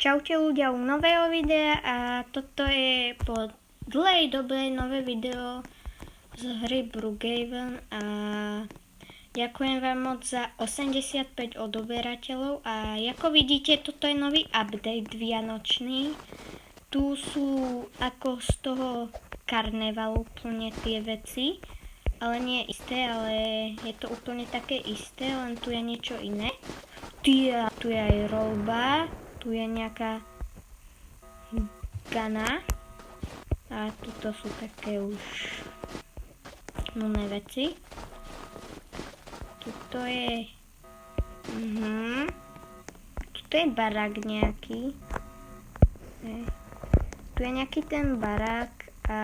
Čaute ľudia u nového videa a toto je po dlhej dobe nové video z hry Brookhaven a ďakujem vám moc za 85 odoberateľov a ako vidíte, toto je nový update vianočný. Tu sú ako z toho karnevalu plne tie veci, ale nie isté, ale je to úplne také isté, len tu je niečo iné. Tu je aj roľba. Tu je nejaká gana a tuto sú také už nudné veci. Tuto je tuto je barák nejaký. Tu je nejaký ten barák a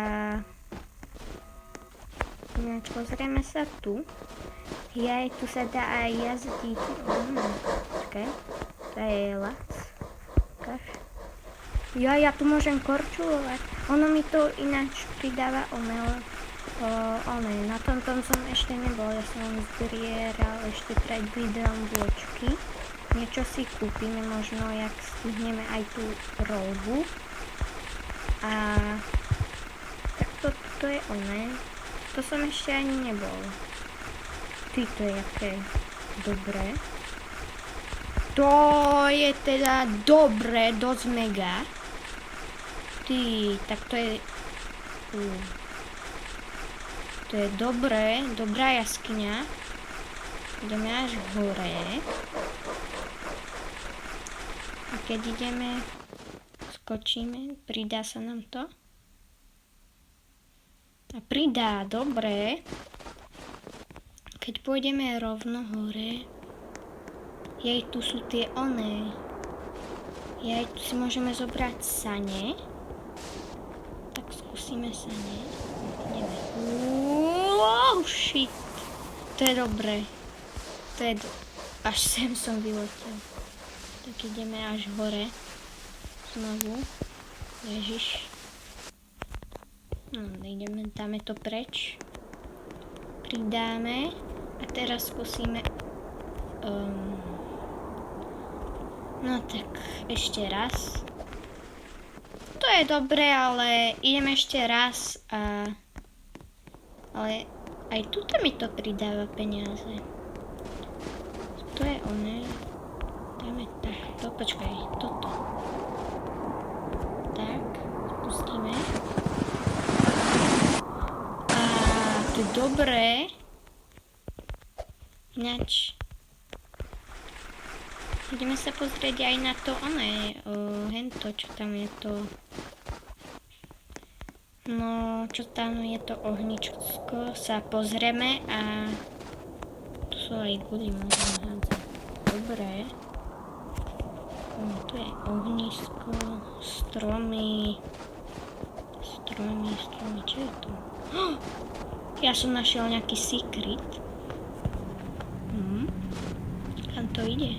ináč pozrieme sa tu. Tu sa dá aj jazdiť. Počkaj, to je lac. Ja tu môžem korčulovať. Ono mi to ináč pridáva na tomto som ešte nebol, ja som zbieral ešte pred videom bločky. Niečo si kúpime, možno jak stihneme aj tú roľbu. A tak to je to som ešte ani nebol. To je aké dobré. To je teda dobré, dosť mega. Tak to je... To je dobré, dobrá jaskyňa. Ideme až hore. A keď ideme, skočíme, pridá sa nám to. A pridá, dobré. Keď pôjdeme rovno hore, tu sú tie tu si môžeme zobrať sane. Tak skúsime sane. Ideme. Wow, shit. To je dobré. Až sem som vyletel. Tak ideme až hore. Znovu. Ježiš. No, dáme to preč. Pridáme. A teraz skúsime... No tak, ešte raz. To je dobré, ale idem ešte raz ale aj tuto mi to pridáva peniaze. To je Dáme takto, počkaj, toto. Tak, spustíme. To je dobré. Ináč ideme sa pozrieť aj na to, hento, čo tam je to. No, čo tam je to ohničko, sa pozrieme a tu sú aj guly, môžeme hádzať. Dobre. Tu je ohnisko, stromy, čo je to? Ja som našiel nejaký secret. Kam to ide?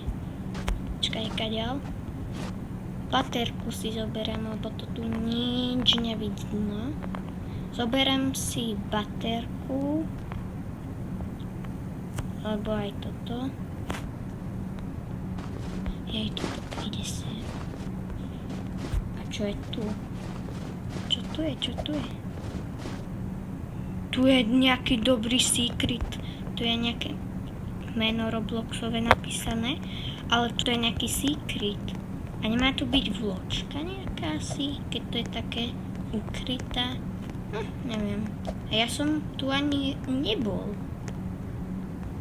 Počkaj, kaďal. Baterku si zoberiem, lebo to tu nič nevidno. Zoberiem si baterku. Alebo aj toto. Toto ide sem. A čo je tu? Čo tu je? Tu je nejaký dobrý secret. Tu je nejaké meno Robloxové napísané. Ale tu je nejaký secret. A nemá tu byť vločka nejaká asi, keď to je také ukrytá. Neviem. A ja som tu ani nebol.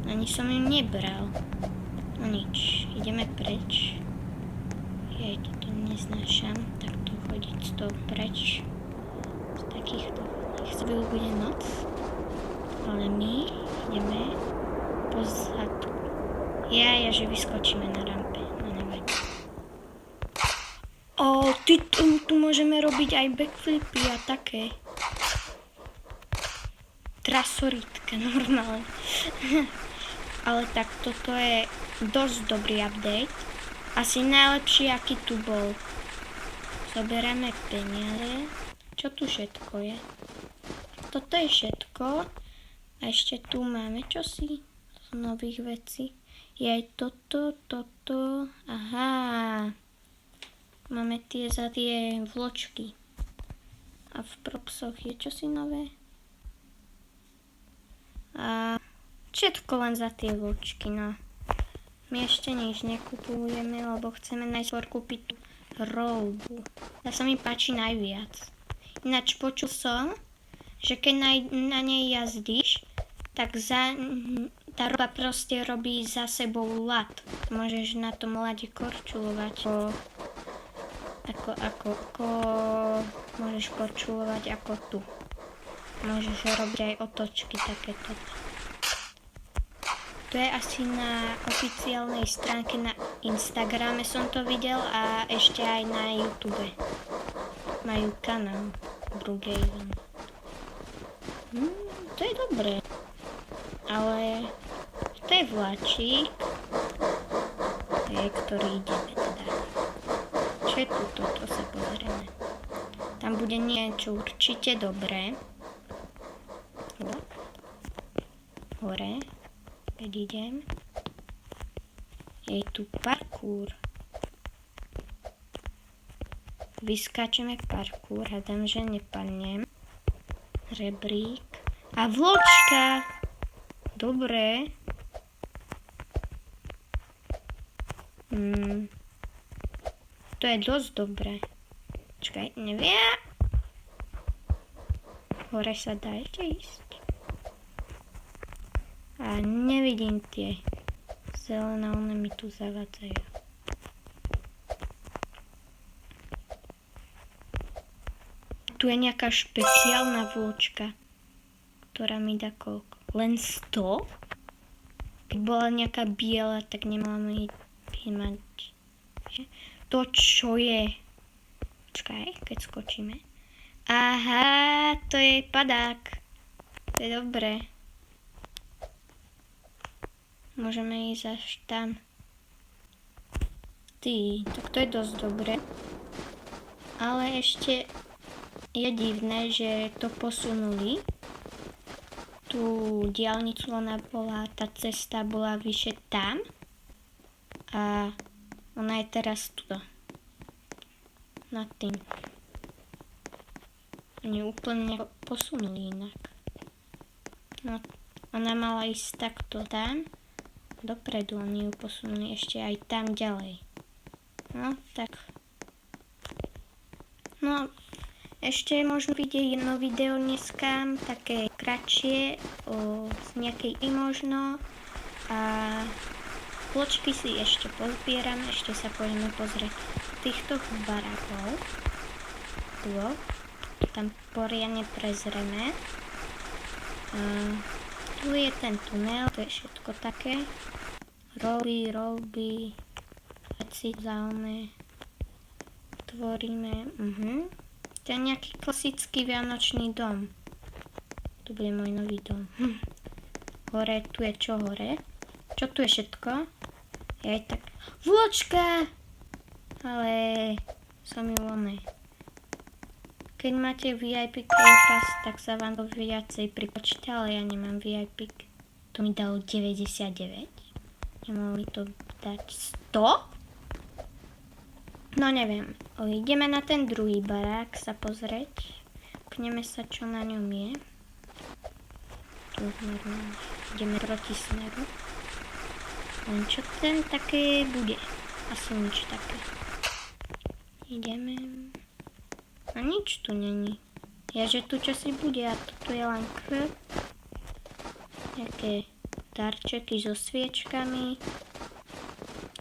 Ani som ju nebral. No nič. Ideme preč. Toto neznášam. Takto chodiť z toho preč. Z takýchto. Chvíľu bude noc. Ale my ideme pozadu. Že vyskočíme na rampe. No nevadí. Tu môžeme robiť aj backflipy a také. Trasoritka, normálne. Ale tak toto je dosť dobrý update. Asi najlepší, aký tu bol. Zoberieme peniaze. Čo tu všetko je? Toto je všetko. A ešte tu máme čosi z nových vecí. Je aj toto. Aha. Máme za tie vločky. A v propsoch je čosi nové. A všetko len za tie vločky, no. My ešte nič nekupujeme, lebo chceme najskôr kúpiť tú roľbu. Tá sa mi páči najviac. Ináč počul som, že keď na nej jazdíš, tak tá roľba proste robí za sebou ľad. Môžeš na tom ľade korčulovať. Ako môžeš korčulovať ako tu. Môžeš robiť aj otočky takéto. To je asi na oficiálnej stránke na Instagrame som to videl a ešte aj na YouTube. Majú kanál Brookhaven. To je dobré. Ale to je vláčik, ktorý ideme teda. Čo je tuto? To sa pozrieme. Tam bude niečo určite dobré. Hore. Keď idem, je tu parkour. Vyskáčeme parkour, hádam, že nepadnem. Rebrík. A vločka! Dobre. To je dosť dobré. Čakaj, neviem. Hore sa dá ešte ísť. A nevidím tie zelené, one mi tu zavádzajú. Tu je nejaká špeciálna vločka, ktorá mi dá koľko? Len 100? Keď bola nejaká biela, tak nemala mi mať. To čo je? Počkaj, keď skočíme. Aha, to je padák. To je dobré. Môžeme ísť až tam. Tak to je dosť dobré. Ale ešte je divné, že to posunuli. Tú diaľnicu, tá cesta bola vyše tam. A ona je teraz tuto. Nad tým. Oni úplne posunuli inak. No, ona mala ísť takto tam. Dopredu, oni ju posunuli ešte aj tam ďalej. No, tak. No, ešte možno vidieť jedno video dneska, také kratšie, z nejakej možno. A vločky si ešte pozbieram, ešte sa pôjdeme pozrieť týchto barákov. Tam poriadne prezrieme. Tu je ten tunel, to je všetko také. Roľby, veci záujme, tvoríme. To je nejaký klasický vianočný dom. Tu bude môj nový dom. Hore, tu je čo hore? Čo tu je všetko? Je aj tak. Vločka! Ale som ju oné. Keď máte VIP pass, tak sa vám to viacej pripočíta, ale ja nemám VIP. To mi dalo 99. Nemohli to dať 100? No neviem. Ideme na ten druhý barák sa pozrieť. Pkneme sa, čo na ňom je. Tu normálne. Ideme proti smeru. Len čo ten také bude? Asi nič také. Ideme. A nič tu není. Ja, že tu čosi bude a toto je len krv. Nejaké darčeky so sviečkami.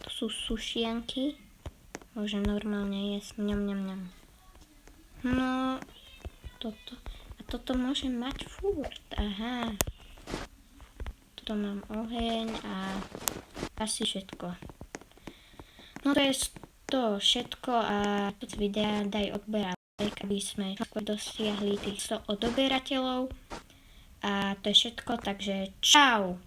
To sú sušienky. Môžem normálne jesť. Mňam. No, toto. A toto môžem mať furt. Aha. Toto mám oheň a asi všetko. No to je to všetko a z videa daj odberať, aby sme dosiahli tých 100 odoberateľov. A to je všetko, takže čau!